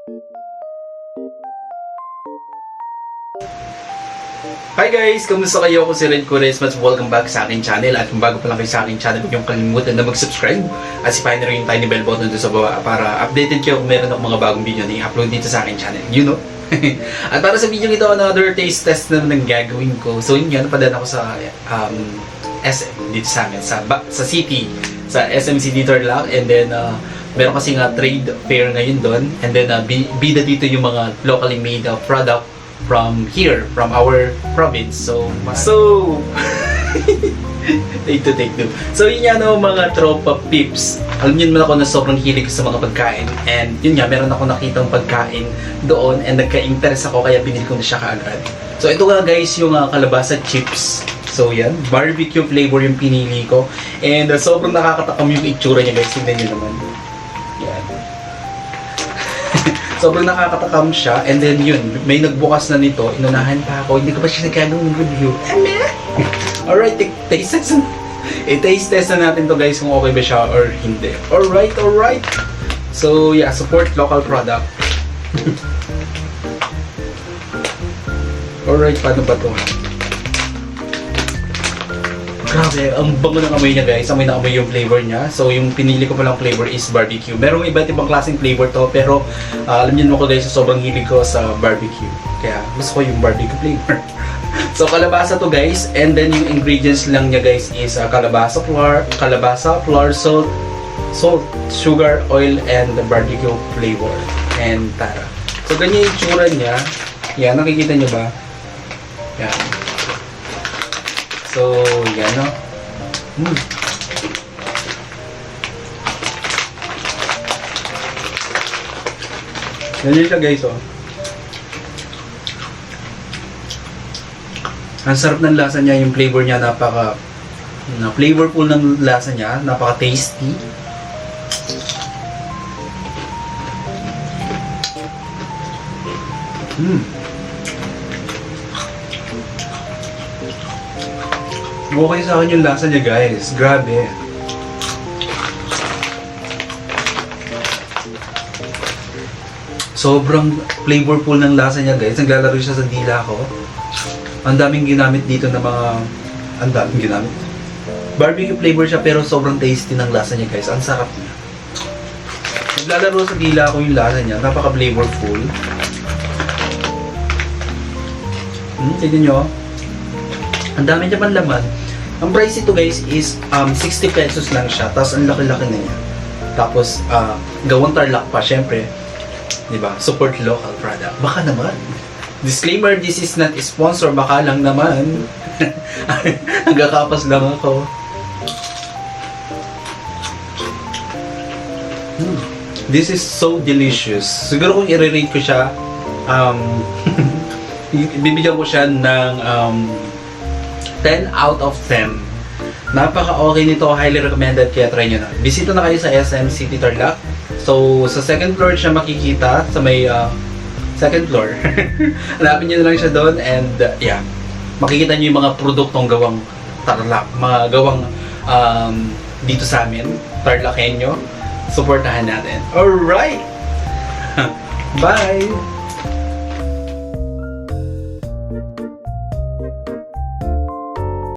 Hi guys! Kamusta kayo? Ako si Red Quaresmas. Welcome back sa aking channel. At kung bago pa lang kayo sa aking channel, huwag niyong kalimutan na mag-subscribe. At sipahin na rin yung tiny bell button doon sa baba para updated kayo kung meron akong mga bagong video na i-upload dito sa aking channel. You know? At para sa video ito, another taste test naman ng gagawin ko. So yun nga, napadaan ako sa SM dito sa amin, sa city, sa SMCD Tarlac. And then, meron kasi nga trade fair ngayon doon. And then, bida dito yung mga locally made product from here, from our province. So take two. So yun nga no, mga tropa pips. Alam niyo naman ako na sobrang hilig sa mga pagkain. And yun nga, meron ako nakitang pagkain doon and nagka-interest ako kaya binili ko na siya kaagad. So ito nga guys, yung kalabasa chips. So yan, barbecue flavor yung pinili ko. And sobrang nakakatakam yung itsura niya guys. Tingnan niyo naman. Yan. Sobrang nakakatakam siya. And then yun, may nagbukas na nito. Inunahan pa ako. Hindi ko pa siya nagkagawang review. Alright, taste test. I-taste test na natin to guys kung okay ba siya or hindi. Alright. So yeah, support local product. Alright, paano ba to? Grabe, ang bango ng amoy niya guys. Amoy na amoy yung flavor niya. So yung pinili ko palang flavor is barbecue. Merong iba't ibang klaseng flavor to. Pero alam niyo naman ko guys, sobrang hilig ko sa barbecue. Kaya gusto ko yung barbecue flavor. So kalabasa to guys. And then yung ingredients lang niya guys is kalabasa flour, salt, sugar, oil, and the barbecue flavor. And tara. So ganyan yung tsura niya. Yan, nakikita niyo ba? Yan. So, yan no. Ganyan siya guys oh. Ang sarap ng lasa niya, yung flavor niya flavorful ng lasa niya, napaka-tasty. Okay sa akin yung lasa niya guys. Grabe. Sobrang flavorful ng lasa niya guys. Naglalaro siya sa dila ko. Ang daming ginamit dito na barbecue flavor siya pero sobrang tasty ng lasa niya guys. Ang sarap niya. Naglalaro sa dila ko yung lasa niya. Napaka-flavorful. Tignan nyo. Ang dami niya pang laman. Ang price ito guys is 60 pesos lang siya. Tapos ang laki-laki na niya. Tapos gawang Tarlac pa syempre. Diba? Support local product. Baka naman. Disclaimer, this is not sponsor. Baka lang naman. Nagkakapas lang ako. This is so delicious. Siguro kung i-rate ko siya, bibigyan ko siya ng 10 out of 10. Napaka-okay nito. Highly recommended. Kaya try nyo na. Bisita na kayo sa SM City Tarlac. So, sa second floor siya makikita. Sa may second floor. Hanapin nyo na lang siya doon. And yeah. Makikita nyo yung mga produktong gawang Tarlac. Mga gawang dito sa amin. Tarlacenyo. Supportahan natin. Alright! Bye!